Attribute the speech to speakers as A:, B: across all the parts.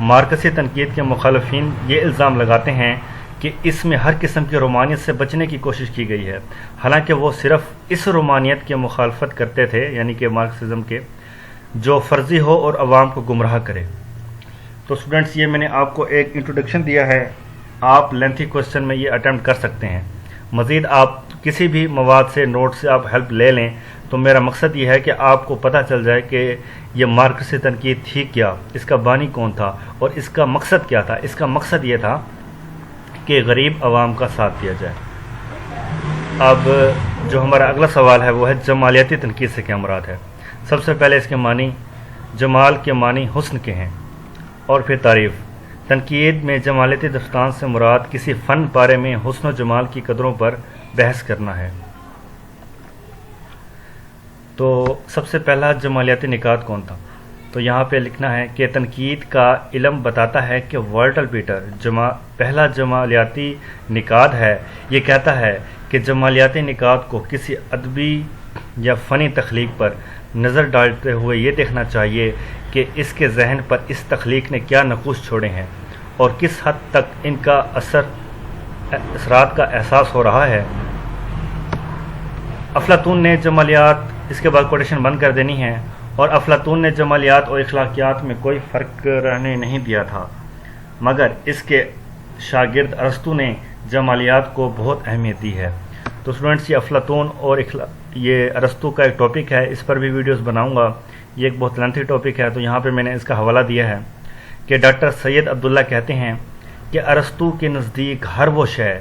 A: مارکسی تنقید کے مخالفین یہ الزام لگاتے ہیں کہ اس میں ہر قسم کی رومانیت سے بچنے کی کوشش کی گئی ہے، حالانکہ وہ صرف اس رومانیت کی مخالفت کرتے تھے، یعنی کہ مارکسزم کے، جو فرضی ہو اور عوام کو گمراہ کرے۔ تو اسٹوڈنٹس، یہ میں نے آپ کو ایک انٹروڈکشن دیا ہے، آپ لینتھی کوسچن میں یہ اٹیمپٹ کر سکتے ہیں۔ مزید آپ کسی بھی مواد سے، نوٹ سے آپ ہیلپ لے لیں، تو میرا مقصد یہ ہے کہ آپ کو پتہ چل جائے کہ یہ مارکسی تنقید تھی کیا، اس کا بانی کون تھا اور اس کا مقصد کیا تھا۔ اس کا مقصد یہ تھا کہ غریب عوام کا ساتھ دیا جائے۔ اب جو ہمارا اگلا سوال ہے وہ ہے جمالیاتی تنقید سے کیا مراد ہے۔ سب سے پہلے اس کے معنی، جمال کے معنی حسن کے ہیں، اور پھر تعریف۔ تنقید میں جمالیتی دستان سے مراد کسی فن پارے میں حسن و جمال کی قدروں پر بحث کرنا ہے۔ تو سب سے پہلا جمالیاتی نکات کون تھا؟ تو یہاں پہ لکھنا ہے کہ تنقید کا علم بتاتا ہے کہ والٹر پیٹر پہلا جمالیاتی نکات ہے۔ یہ کہتا ہے کہ جمالیاتی نکات کو کسی ادبی یا فنی تخلیق پر نظر ڈالتے ہوئے یہ دیکھنا چاہیے کہ اس کے ذہن پر اس تخلیق نے کیا نقوش چھوڑے ہیں اور کس حد تک ان کا اثرات کا احساس ہو رہا ہے۔ افلاطون نے جمالیات، اس کے بعد کوٹیشن بند کر دینی ہے، اور افلاطون نے جمالیات اور اخلاقیات میں کوئی فرق رہنے نہیں دیا تھا، مگر اس کے شاگرد ارسطو نے جمالیات کو بہت اہمیت دی ہے۔ تو اسٹوڈنٹس، یہ افلاطون اور یہ ارسطو کا ایک ٹاپک ہے، اس پر بھی ویڈیوز بناؤں گا، یہ ایک بہت لینتھی ٹاپک ہے، تو یہاں پہ میں نے اس کا حوالہ دیا ہے کہ ڈاکٹر سید عبداللہ کہتے ہیں کہ ارسطو کے نزدیک ہر وہ شے،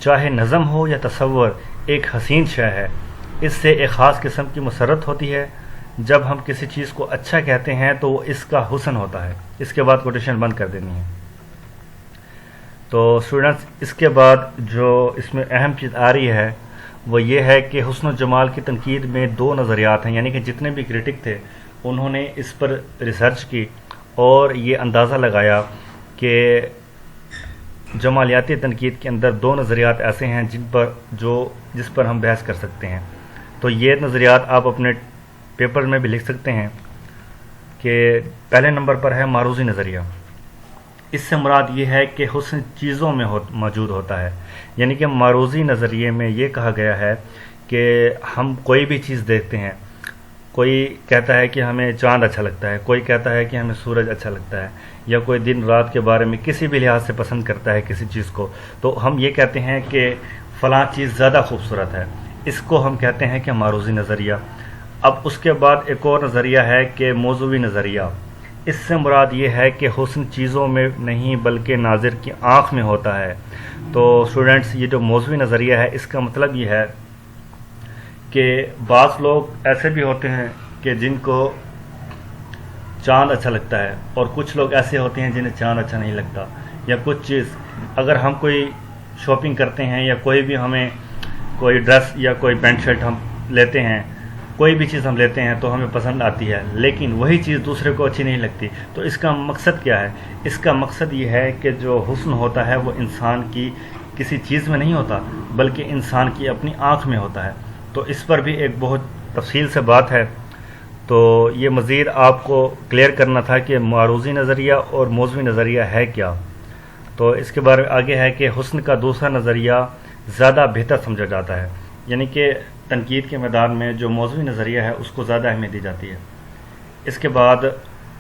A: چاہے نظم ہو یا تصور، ایک حسین شے ہے۔ اس سے ایک خاص قسم کی مسرت ہوتی ہے۔ جب ہم کسی چیز کو اچھا کہتے ہیں تو وہ اس کا حسن ہوتا ہے۔ اس کے بعد کوٹیشن بند کر دینی ہے۔ تو اسٹوڈنٹس، اس کے بعد جو اس میں اہم چیز آ رہی ہے وہ یہ ہے کہ حسن و جمال کی تنقید میں دو نظریات ہیں، یعنی کہ جتنے بھی کرٹک تھے انہوں نے اس پر ریسرچ کی اور یہ اندازہ لگایا کہ جمالیاتی تنقید کے اندر دو نظریات ایسے ہیں جس پر ہم بحث کر سکتے ہیں۔ تو یہ نظریات آپ اپنے پیپر میں بھی لکھ سکتے ہیں کہ پہلے نمبر پر ہے معروضی نظریہ۔ اس سے مراد یہ ہے کہ حسن چیزوں میں موجود ہوتا ہے، یعنی کہ معروضی نظریے میں یہ کہا گیا ہے کہ ہم کوئی بھی چیز دیکھتے ہیں، کوئی کہتا ہے کہ ہمیں چاند اچھا لگتا ہے، کوئی کہتا ہے کہ ہمیں سورج اچھا لگتا ہے، یا کوئی دن رات کے بارے میں کسی بھی لحاظ سے پسند کرتا ہے کسی چیز کو، تو ہم یہ کہتے ہیں کہ فلاں چیز زیادہ خوبصورت ہے، اس کو ہم کہتے ہیں کہ معروضی نظریہ۔ اب اس کے بعد ایک اور نظریہ ہے کہ موضوعی نظریہ۔ اس سے مراد یہ ہے کہ حسن چیزوں میں نہیں بلکہ ناظر کی آنکھ میں ہوتا ہے۔ تو اسٹوڈنٹس، یہ جو موضوعی نظریہ ہے اس کا مطلب یہ ہے کہ بعض لوگ ایسے بھی ہوتے ہیں کہ جن کو چاند اچھا لگتا ہے، اور کچھ لوگ ایسے ہوتے ہیں جنہیں چاند اچھا نہیں لگتا، یا کچھ چیز اگر ہم کوئی شاپنگ کرتے ہیں یا کوئی بھی ہمیں کوئی ڈریس یا کوئی پینٹ شرٹ ہم لیتے ہیں، کوئی بھی چیز ہم لیتے ہیں تو ہمیں پسند آتی ہے، لیکن وہی چیز دوسرے کو اچھی نہیں لگتی۔ تو اس کا مقصد کیا ہے؟ اس کا مقصد یہ ہے کہ جو حسن ہوتا ہے وہ انسان کی کسی چیز میں نہیں ہوتا بلکہ انسان کی اپنی آنکھ میں ہوتا ہے۔ تو اس پر بھی ایک بہت تفصیل سے بات ہے، تو یہ مزید آپ کو کلیئر کرنا تھا کہ معروضی نظریہ اور موضوعی نظریہ ہے کیا۔ تو اس کے بارے میں آگے ہے کہ حسن کا دوسرا نظریہ زیادہ بہتر سمجھا جاتا ہے، یعنی کہ تنقید کے میدان میں جو موضوعی نظریہ ہے اس کو زیادہ اہمیت دی جاتی ہے۔ اس کے بعد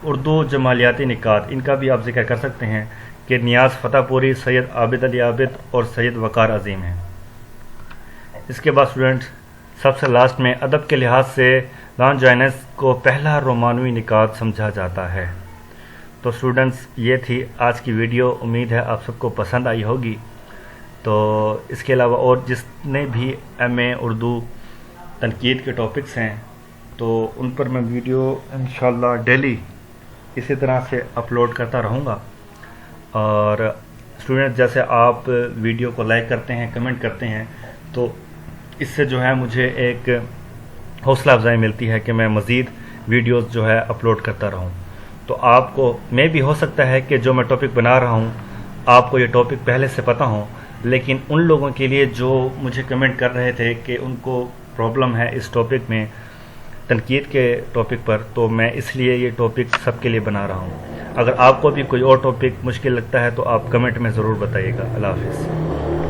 A: اردو جمالیاتی نکات، ان کا بھی آپ ذکر کر سکتے ہیں کہ نیاز فتح پوری، سید عابد علی عابد اور سید وقار عظیم ہیں۔ اس کے بعد اسٹوڈنٹس، سب سے لاسٹ میں ادب کے لحاظ سے لانجائنس کو پہلا رومانوی نکات سمجھا جاتا ہے۔ تو اسٹوڈنٹس، یہ تھی آج کی ویڈیو، امید ہے آپ سب کو پسند آئی ہوگی۔ تو اس کے علاوہ اور جس نے بھی ایم اے اردو تنقید کے ٹاپکس ہیں تو ان پر میں ویڈیو انشاءاللہ ڈیلی اسی طرح سے اپلوڈ کرتا رہوں گا۔ اور اسٹوڈنٹ، جیسے آپ ویڈیو کو لائک کرتے ہیں، کمنٹ کرتے ہیں، تو اس سے جو ہے مجھے ایک حوصلہ افزائی ملتی ہے کہ میں مزید ویڈیوز جو ہے اپلوڈ کرتا رہوں۔ تو آپ کو میں بھی ہو سکتا ہے کہ جو میں ٹاپک بنا رہا ہوں آپ کو یہ ٹاپک پہلے سے پتہ ہوں، لیکن ان لوگوں کے لیے جو مجھے کمنٹ کر رہے تھے کہ ان کو پرابلم ہے اس ٹاپک میں، تنقید کے ٹاپک پر، تو میں اس لیے یہ ٹاپک سب کے لیے بنا رہا ہوں۔ اگر آپ کو بھی کوئی اور ٹاپک مشکل لگتا ہے تو آپ کمنٹ میں ضرور بتائیے گا. اللہ حافظ.